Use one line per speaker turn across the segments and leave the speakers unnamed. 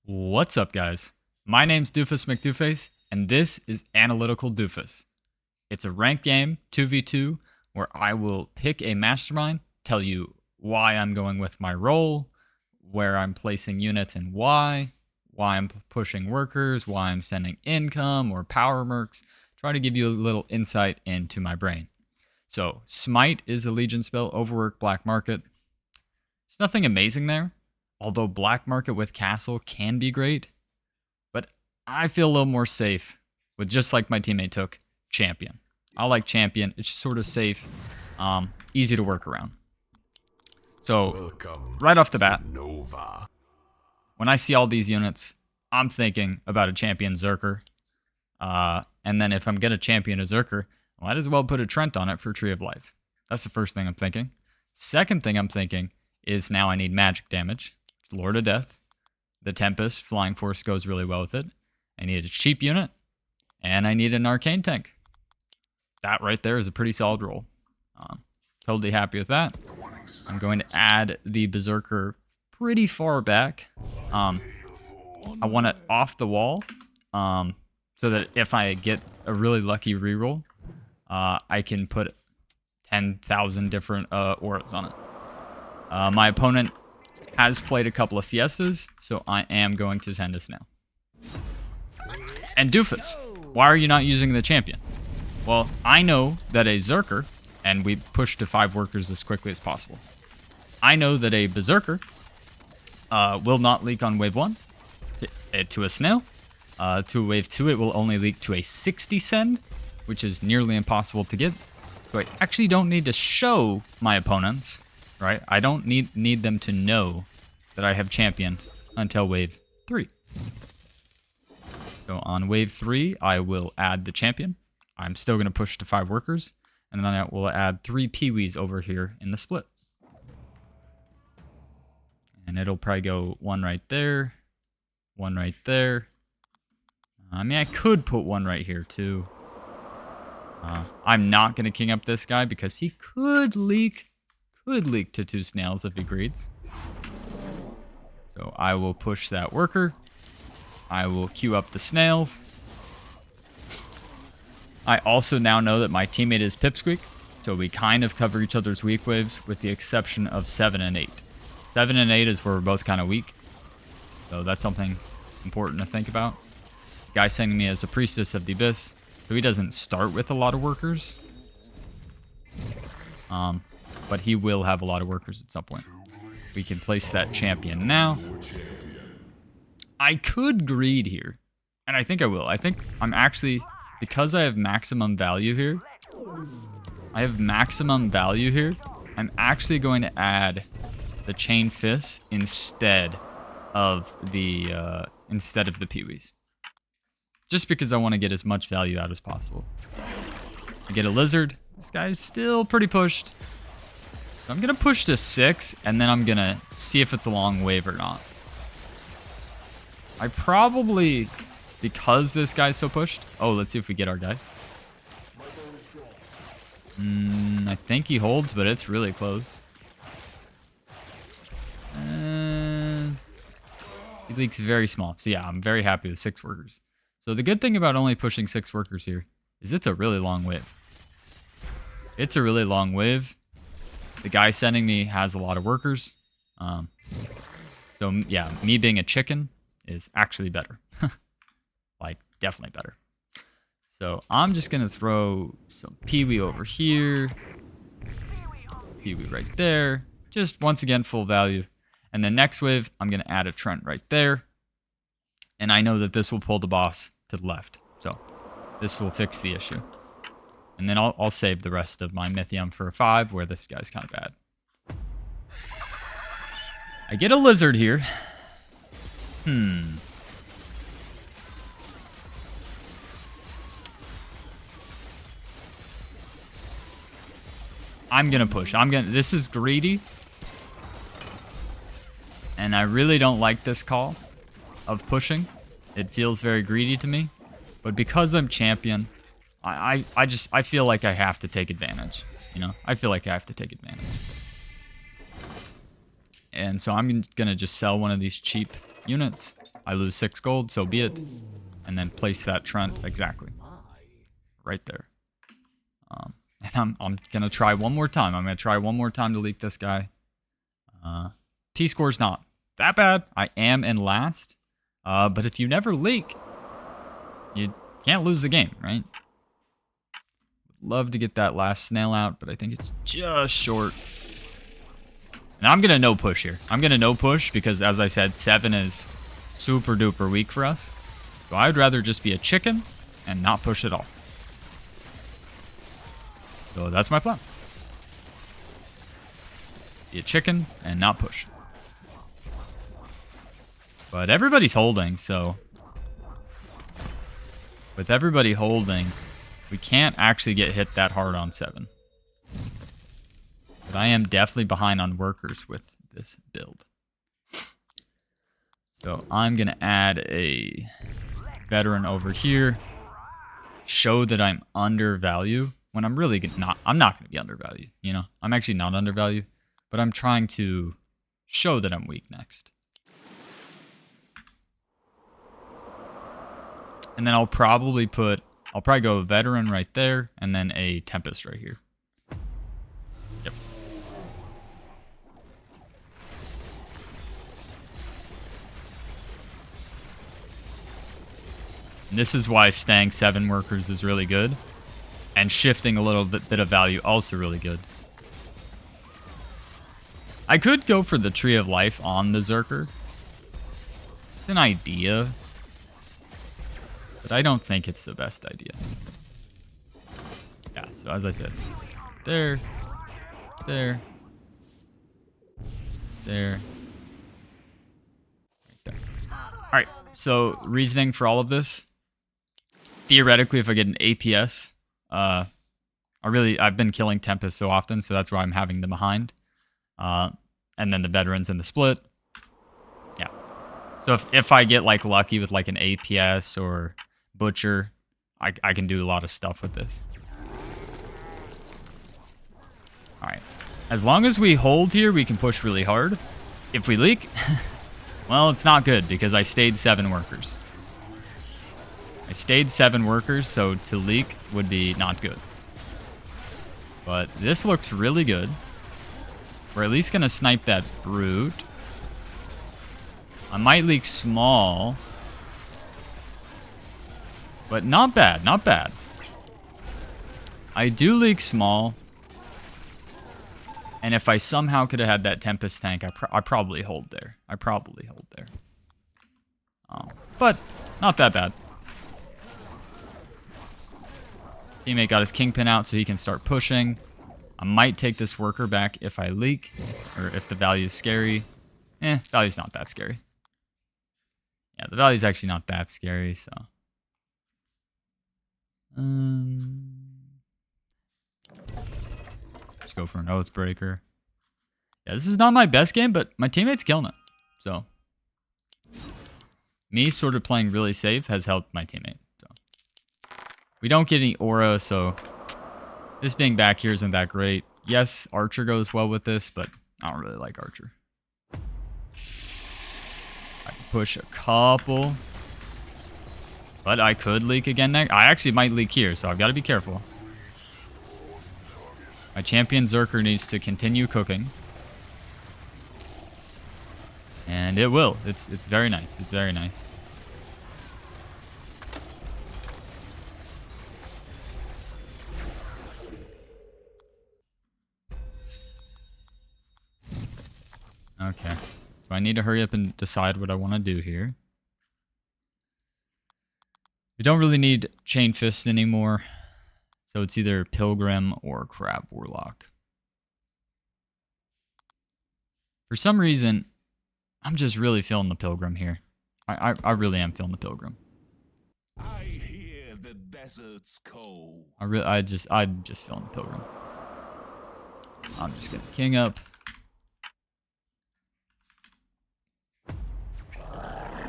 What's up, guys? My name's Doofus Mcdooface, and this is Analytical Doofus. It's a ranked game, 2v2, where I will pick a mastermind, tell you why I'm going with my role, where I'm placing units and why I'm pushing workers, why I'm sending income or power mercs, try to give you a little insight into my brain. So, Smite is a Legion spell, Overwork, Black Market. There's nothing amazing there. Although Black Market with Castle can be great, but I feel a little more safe with, just like my teammate took, Champion. I like Champion. It's just sort of safe, easy to work around. So, right off the bat, when I see all these units, I'm thinking about a Champion Berserker. And then if I'm going to champion a Berserker, I might as well put a Trent on it for Tree of Life. That's the first thing I'm thinking. Second thing I'm thinking is now I need magic damage. Lord of Death. The Tempest, Flying Force goes really well with it. I need a cheap unit, and I need an Arcane tank. That right there is a pretty solid roll. Totally happy with that. I'm going to add the Berserker pretty far back. I want it off the wall, so that if I get a really lucky reroll, I can put 10,000 different auras on it. My opponent has played a couple of Fiestas, so I am going to send a Snail. And Doofus, why are you not using the champion? Well, I know that a Berserker, and we push to 5 workers as quickly as possible. I know that a Berserker will not leak on wave 1 to a Snail. To wave 2, it will only leak to a 60 send, which is nearly impossible to get. So I actually don't need to show my opponents. Right? I don't need them to know that I have champion until wave 3. So on wave 3, I will add the champion. I'm still going to push to 5 workers, and then I will add 3 peewees over here in the split. And it'll probably go 1 right there, 1 right there. I mean, I could put 1 right here too. I'm not going to king up this guy because he could leak to 2 snails if he greeds. So I will push that worker. I will queue up the snails. I also now know that my teammate is Pipsqueak, so we kind of cover each other's weak waves with the exception of 7 and 8. 7 and 8 is where we're both kind of weak. So that's something important to think about. The guy sending me as a Priestess of the Abyss, so he doesn't start with a lot of workers. But he will have a lot of workers at some point. We can place that champion now. I could greed here, and I think I will. I think I'm actually, because I have maximum value here, I'm actually going to add the Chain Fists instead of the peewees. Just because I want to get as much value out as possible. I get a lizard. This guy's still pretty pushed. I'm going to push to 6, and then I'm going to see if it's a long wave or not. I probably, because this guy's so pushed... Oh, let's see if we get our guy. I think he holds, but it's really close. He leaks very small. So yeah, I'm very happy with 6 workers. So the good thing about only pushing 6 workers here is it's a really long wave. It's a really long wave. The guy sending me has a lot of workers. So yeah, me being a chicken is actually better. Like, definitely better. So I'm just going to throw some peewee over here. Peewee right there. Just, once again, full value. And then next wave, I'm going to add a Trent right there. And I know that this will pull the boss to the left. So this will fix the issue. And then I'll save the rest of my Mythium for a 5, where this guy's kind of bad. I get a lizard here. I'm gonna push. This is greedy. And I really don't like this call of pushing. It feels very greedy to me. But because I'm champion, I feel like I have to take advantage. You know, I feel like I have to take advantage. And so I'm going to just sell one of these cheap units. I lose 6 gold, so be it. And then place that Trent exactly right there. And I'm gonna try one more time. I'm gonna try one more time to leak this guy. P score's not that bad. I am in last. But if you never leak, you can't lose the game, right? Love to get that last snail out, but I think it's just short. And I'm gonna no push here. I'm gonna no push because, as I said, 7 is super duper weak for us. So I'd rather just be a chicken and not push at all. So that's my plan. Be a chicken and not push. But everybody's holding, so with everybody holding, we can't actually get hit that hard on 7. But I am definitely behind on workers with this build. So I'm going to add a veteran over here. Show that I'm undervalued when I'm really not. I'm not going to be undervalued, you know. I'm actually not undervalued, but I'm trying to show that I'm weak next. And then I'll probably go a veteran right there, and then a Tempest right here. Yep. And this is why staying 7 workers is really good. And shifting a little bit of value also really good. I could go for the Tree of Life on the Berserker. It's an idea. But I don't think it's the best idea. Yeah, so as I said, there, right there. Alright, so reasoning for all of this. Theoretically, if I get an APS, I've been killing Tempest so often, so that's why I'm having them behind. And then the veterans in the split. Yeah. So if I get like lucky with like an APS or Butcher, I can do a lot of stuff with this. Alright. As long as we hold here, we can push really hard. If we leak, well, it's not good because I stayed 7 workers. I stayed 7 workers, so to leak would be not good. But this looks really good. We're at least going to snipe that brute. I might leak small. But not bad, not bad. I do leak small. And if I somehow could have had that Tempest tank, I probably hold there. But not that bad. Teammate got his Kingpin out so he can start pushing. I might take this worker back if I leak. Or if the value is scary. Value's not that scary. Yeah, the value's actually not that scary, so. Let's go for an Oathbreaker. Yeah, this is not my best game, but my teammate's killing it. So, me sort of playing really safe has helped my teammate. So, we don't get any aura, so this being back here isn't that great. Yes, Archer goes well with this, but I don't really like Archer. I can push a couple. But I could leak again next. I actually might leak here, so I've got to be careful. My champion Berserker needs to continue cooking. And it will. It's very nice. It's very nice. Okay. So I need to hurry up and decide what I want to do here. We don't really need Chain Fist anymore. So it's either Pilgrim or Crab Warlock. For some reason, I'm just really feeling the Pilgrim here. I really am feeling the Pilgrim.
I hear the desert's cold.
I'm just feeling the Pilgrim. I'm just gonna king up.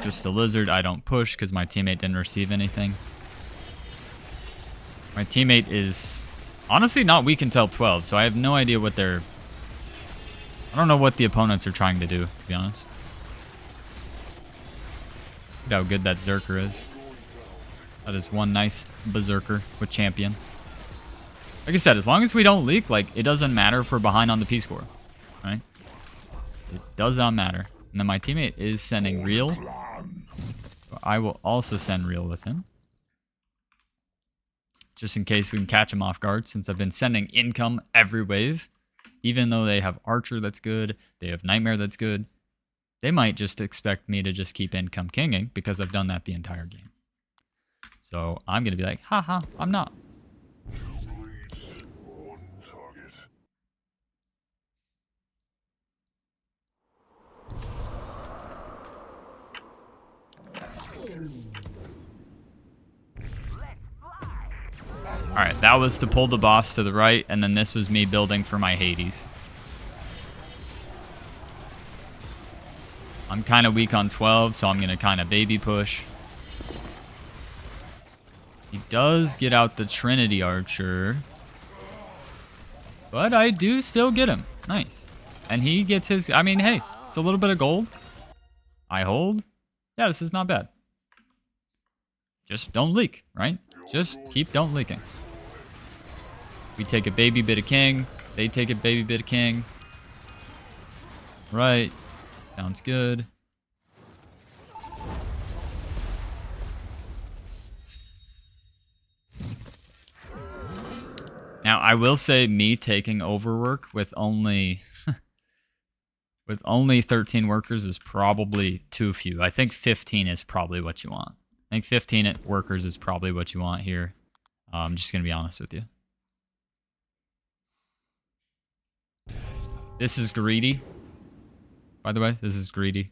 Just a lizard. I don't push because my teammate didn't receive anything. My teammate is honestly not weak until 12, so I have no idea what they're... I don't know what the opponents are trying to do, to be honest. Look how good that Berserker is. That is one nice Berserker with champion. Like I said, as long as we don't leak, like, it doesn't matter if we're behind on the P-score. Right? It does not matter. And then my teammate is sending real. I will also send real with him. Just in case we can catch him off guard, since I've been sending income every wave. Even though they have Archer that's good, they have Nightmare that's good. They might just expect me to just keep income kinging because I've done that the entire game. So I'm going to be like, haha, I'm not. Alright, that was to pull the boss to the right, and then this was me building for my Hades. I'm kind of weak on 12, so I'm going to kind of baby push. He does get out the Trinity Archer. But I do still get him. Nice. And he gets his... I mean, hey, it's a little bit of gold. I hold. Yeah, this is not bad. Just don't leak, right? Just keep don't leaking. We take a baby bit of king. They take a baby bit of king. Right. Sounds good. Now, I will say me taking overwork with only with only 13 workers is probably too few. I think 15 is probably what you want. I think 15 workers is probably what you want here. I'm just going to be honest with you. This is greedy. By the way, this is greedy.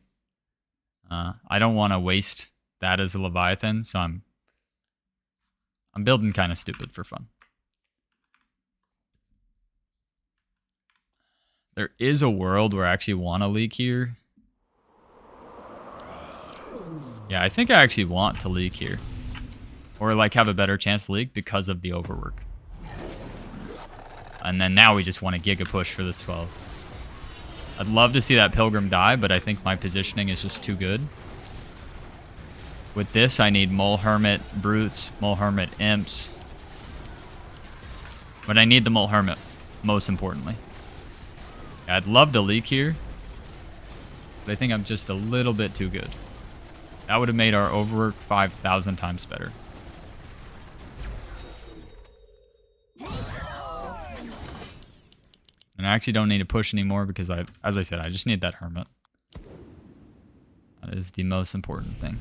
I don't want to waste that as a Leviathan, so I'm building kind of stupid for fun. There is a world where I actually want to leak here. Yeah, I think I actually want to leak here. Or like have a better chance to leak because of the overwork. And then now we just want a giga push for this 12. I'd love to see that Pilgrim die, but I think my positioning is just too good. With this, I need Mole Hermit Brutes, Mole Hermit Imps. But I need the Mole Hermit, most importantly. I'd love to leak here, but I think I'm just a little bit too good. That would have made our overwork 5,000 times better. And I actually don't need to push anymore because, as I said, I just need that Hermit. That is the most important thing.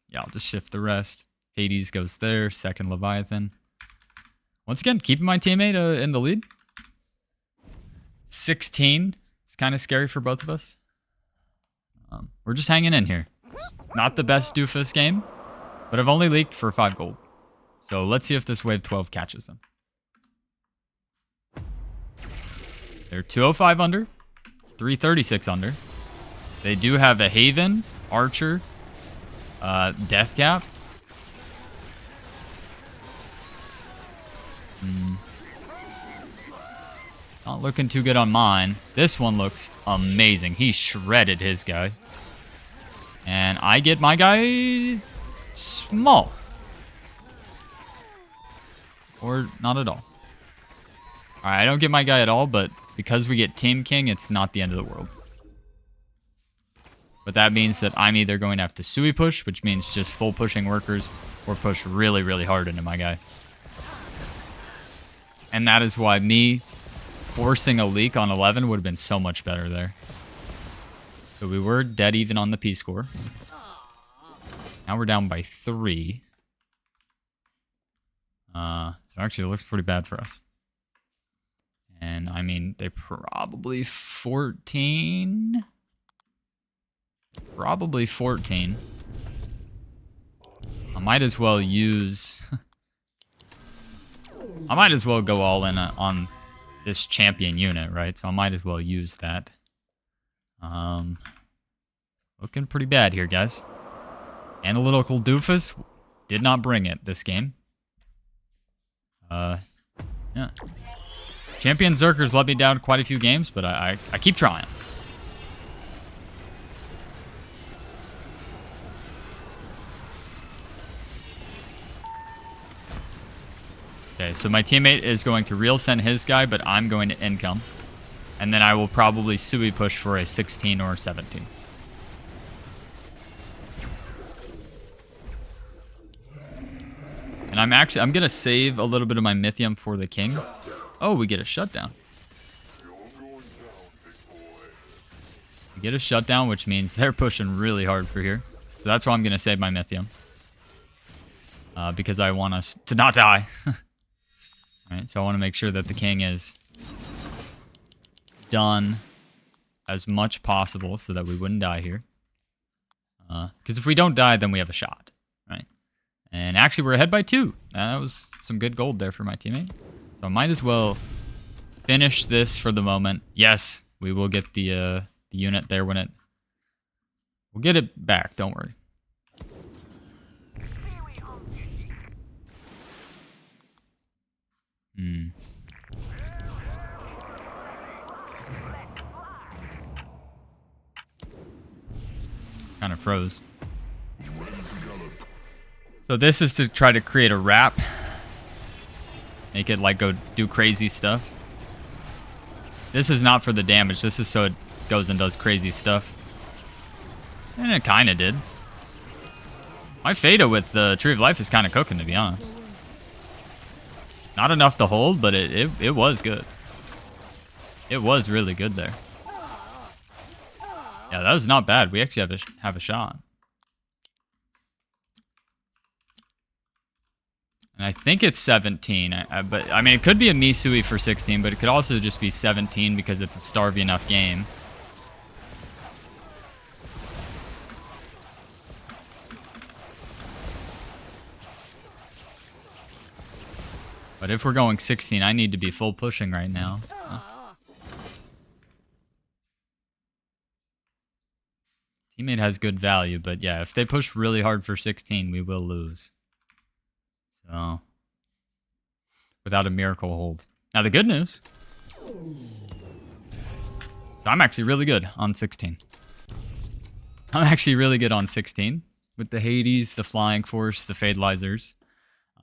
Yeah, I'll just shift the rest. Hades goes there, second Leviathan. Once again, keeping my teammate in the lead. 16. It's kind of scary for both of us. We're just hanging in here. Not the best Doofus game, but I've only leaked for 5 gold. So let's see if this wave 12 catches them. They're 205 under, 336 under. They do have a Haven, Archer, Death Cap. Not looking too good on mine. This one looks amazing. He shredded his guy. And I get my guy small. Or not at all. Alright, I don't get my guy at all, but because we get Team King, it's not the end of the world. But that means that I'm either going to have to Sui push, which means just full pushing workers, or push really, really hard into my guy. And that is why me forcing a leak on 11 would have been so much better there. So we were dead even on the P score. Now we're down by 3. So actually it looks pretty bad for us. And I mean, they probably 14. Probably 14. I might as well use... I might as well go all in on this champion unit, right? So I might as well use that. Looking pretty bad here, guys. Analytical Doofus did not bring it this game. Yeah. Champion Berserkers let me down quite a few games, but I keep trying. Okay, so my teammate is going to real send his guy, but I'm going to income. And then I will probably Sui push for a 16 or a 17. And I'm going to save a little bit of my Mythium for the king. Oh, we get a shutdown. We get a shutdown, which means they're pushing really hard for here. So that's why I'm going to save my Mythium. Because I want us to not die. Alright, so I want to make sure that the king is done as much possible so that we wouldn't die here. Because if we don't die, then we have a shot. Right? And actually, we're ahead by 2. That was some good gold there for my teammate. So I might as well finish this for the moment. Yes, we will get the unit there when it... We'll get it back, don't worry. Kind of froze. So this is to try to create a wrap. Make it like go do crazy stuff. This is not for the damage. This is so it goes and does crazy stuff. And it kind of did. My Fada with the Tree of Life is kind of cooking, to be honest. Not enough to hold, but it was good. It was really good there. Yeah, that was not bad. We actually have a shot. And I think it's 17. But I mean, it could be a Misui for 16, but it could also just be 17 because it's a starvy enough game. But if we're going 16, I need to be full pushing right now. Teammate has good value, but yeah, if they push really hard for 16, we will lose. So, without a miracle hold. Now the good news, so I'm actually really good on 16. I'm actually really good on 16 with the Hades, the Flying Force, the Fadelizers.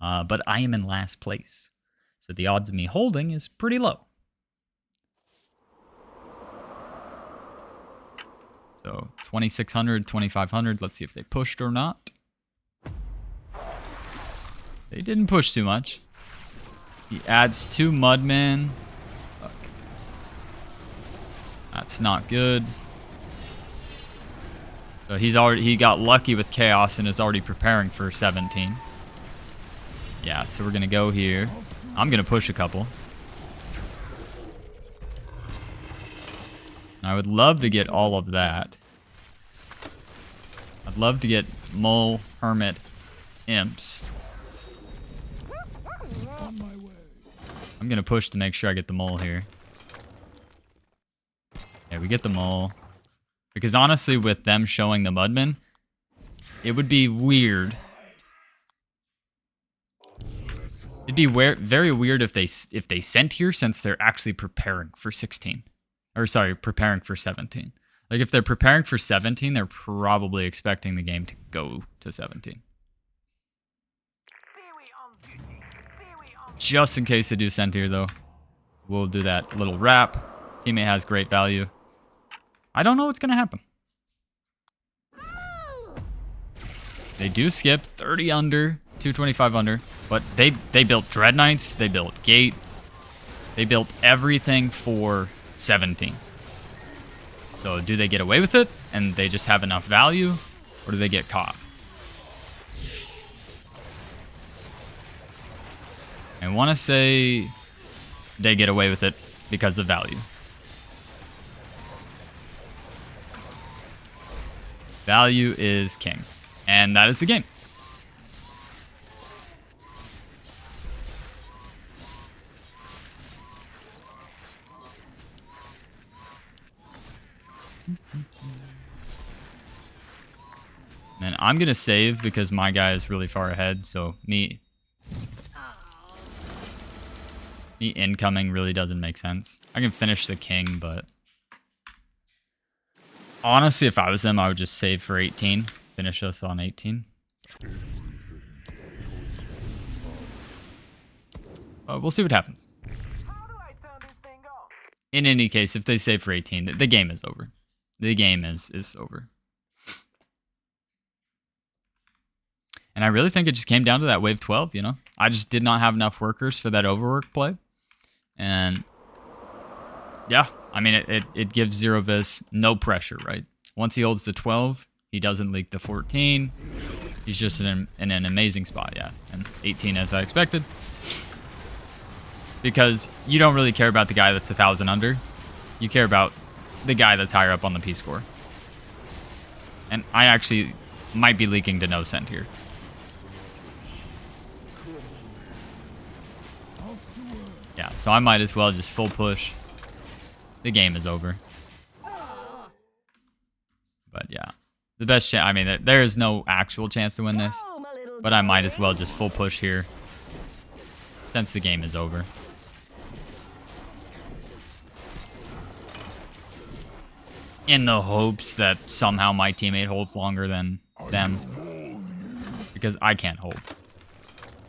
But I am in last place. So the odds of me holding is pretty low. So 2,600, 2,500. Let's see if they pushed or not. They didn't push too much. He adds 2 Mudmen. That's not good. So he got lucky with Chaos and is already preparing for 17. Yeah, so we're going to go here. I'm going to push a couple. I would love to get all of that. I'd love to get Mole, Hermit, Imps. I'm going to push to make sure I get the Mole here. Yeah, we get the Mole. Because honestly, with them showing the Mudmen, it would be weird. It'd be very weird if they sent here since they're actually preparing for 16. Or sorry, preparing for 17. Like if they're preparing for 17, they're probably expecting the game to go to 17. Just in case they do send here though, we'll do that little wrap. Teammate has great value. I don't know what's gonna happen. They do skip 30 under. 225 under, but they built Dread Knights, they built Gate, they built everything for 17. So do they get away with it and they just have enough value, or do they get caught? I want to say they get away with it because of value. Value is king, and that is the game. And I'm going to save because my guy is really far ahead, so me incoming really doesn't make sense. I can finish the king, but honestly, if I was them, I would just save for 18. Finish us on 18. We'll see what happens. In any case, if they save for 18, the game is over. The game is over. And I really think it just came down to that wave 12, you know? I just did not have enough workers for that overwork play. And yeah, I mean, it gives Zero Vis no pressure, right? Once he holds the 12, he doesn't leak the 14. He's just in an amazing spot, yeah. And 18 as I expected. Because you don't really care about the guy that's 1,000 under. You care about the guy that's higher up on the P-score. And I actually might be leaking to no cent here. Yeah, so I might as well just full push. The game is over. But yeah, the best chance, I mean, there is no actual chance to win this. But I might as well just full push here. Since the game is over. In the hopes that somehow my teammate holds longer than them. Because I can't hold.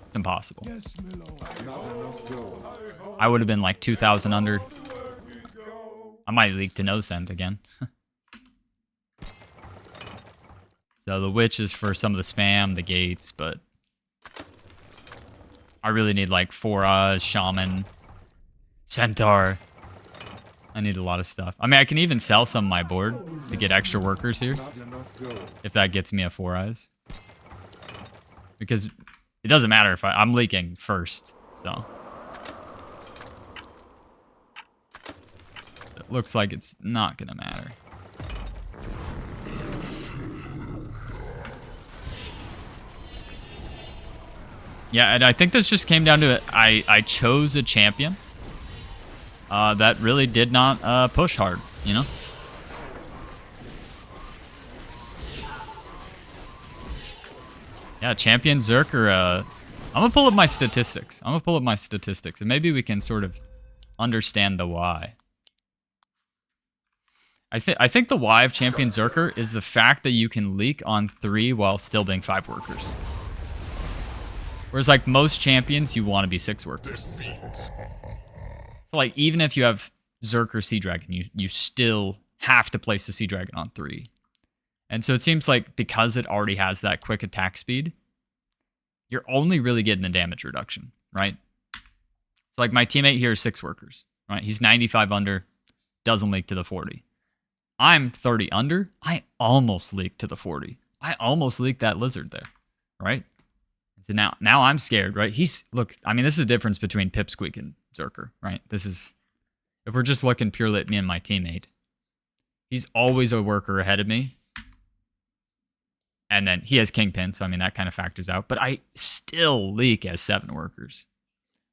It's impossible. I would have been like 2,000 under. I might leak to no cent again. So the witch is for some of the spam, the gates, but I really need like 4 shaman, centaur. I need a lot of stuff. I mean, I can even sell some of my board to get extra workers here. If that gets me a 4 eyes. Because it doesn't matter if I'm leaking first, so. It looks like it's not gonna matter. Yeah, and I think this just came down to it. I chose a champion that really did not push hard, you know? Yeah, champion Berserker. I'm gonna pull up my statistics. And maybe we can sort of understand the why. I think the why of champion Berserker is the fact that you can leak on 3 while still being 5 workers. Whereas like most champions, you want to be 6 workers. So like even if you have Berserker Sea Dragon, you still have to place the Sea Dragon on 3. And so it seems like because it already has that quick attack speed, you're only really getting the damage reduction, right? So like my teammate here is 6 workers, right? He's 95 under, doesn't leak to the 40. I'm 30 under. I almost leaked to the 40. I almost leaked that lizard there, right? So now I'm scared, right? Look, I mean, this is the difference between Pipsqueak and Berserker, right? This is, if we're just looking purely at me and my teammate, he's always a worker ahead of me. And then he has Kingpin, so I mean, that kind of factors out. But I still leak as 7 workers,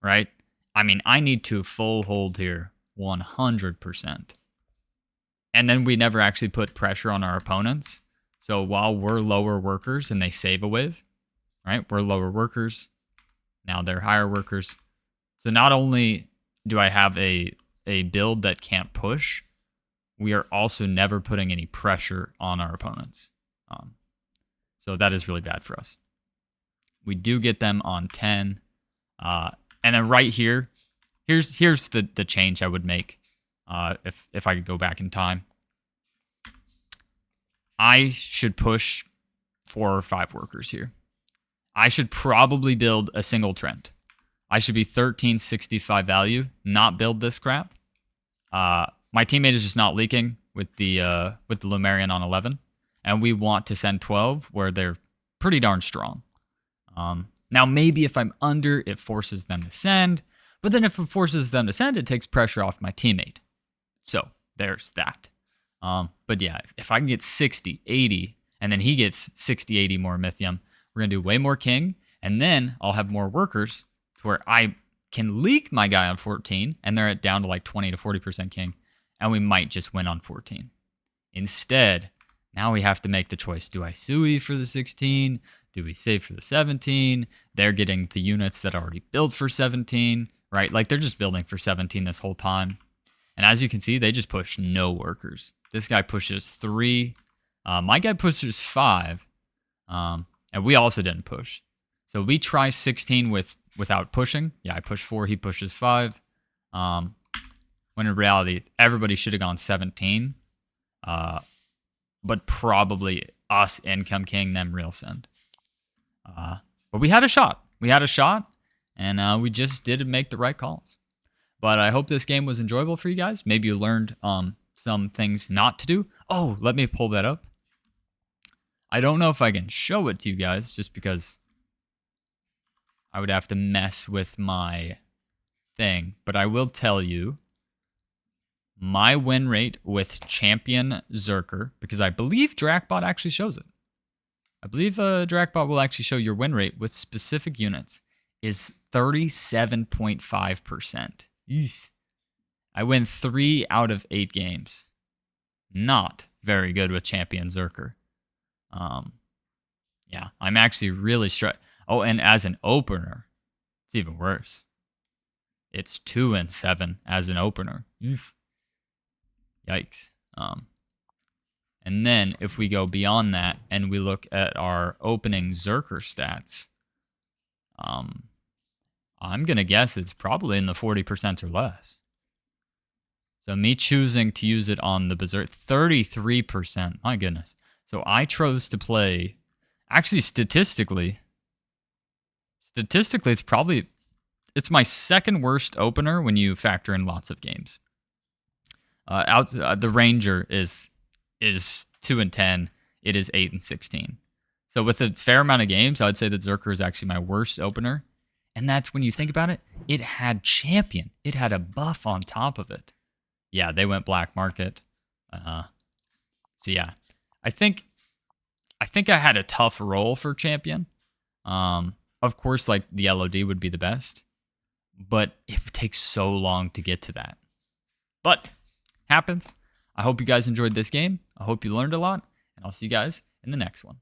right? I mean, I need to full hold here 100%. And then we never actually put pressure on our opponents. So while we're lower workers and they save a wave, right? We're lower workers. Now they're higher workers. So not only do I have a build that can't push, we are also never putting any pressure on our opponents. So that is really bad for us. We do get them on 10. And then right here, here's the change I would make if I could go back in time. I should push 4 or 5 workers here. I should probably build a single trend. I should be 1365 value, not build this crap. My teammate is just not leaking with the Lumerian on 11. And we want to send 12 where they're pretty darn strong. Now, maybe if I'm under, it forces them to send. But then if it forces them to send, it takes pressure off my teammate. So there's that. But yeah, if I can get 60, 80, and then he gets 60, 80 more Mythium, we're going to do way more King. And then I'll have more workers to where I can leak my guy on 14. And they're down to like 20 to 40% King. And we might just win on 14. Instead, now we have to make the choice. Do I Sui for the 16? Do we save for the 17? They're getting the units that are already built for 17, right? Like they're just building for 17 this whole time. And as you can see, they just push no workers. This guy pushes 3. My guy pushes 5. And we also didn't push. So we try 16 with without pushing. Yeah, I push 4, he pushes 5. When in reality, everybody should have gone 17. But probably us, Income King, them Real Send. But we had a shot. And we just didn't make the right calls. But I hope this game was enjoyable for you guys. Maybe you learned some things not to do. Oh, let me pull that up. I don't know if I can show it to you guys just because I would have to mess with my thing. But I will tell you my win rate with Champion Berserker, because I believe Drakbot actually shows it. I believe Drakbot will actually show your win rate with specific units is 37.5%. I win 3 out of 8 games. Not very good with Champion Berserker. Yeah, I'm actually really stressed. Oh, and as an opener, it's even worse. It's 2-7 as an opener. Yikes. And then if we go beyond that and we look at our opening Berserker stats, I'm going to guess it's probably in the 40% or less. So me choosing to use it on the Berserker, 33%. My goodness. So I chose to play, actually statistically, it's my second worst opener when you factor in lots of games. The Ranger is 2-10. It is 8-16. So with a fair amount of games, I'd say that Berserker is actually my worst opener. And that's when you think about it, it had Champion. It had a buff on top of it. Yeah, they went black market. So yeah, I think I had a tough role for Champion. Of course, like the LOD would be the best, but it would take so long to get to that. But happens. I hope you guys enjoyed this game. I hope you learned a lot, and I'll see you guys in the next one.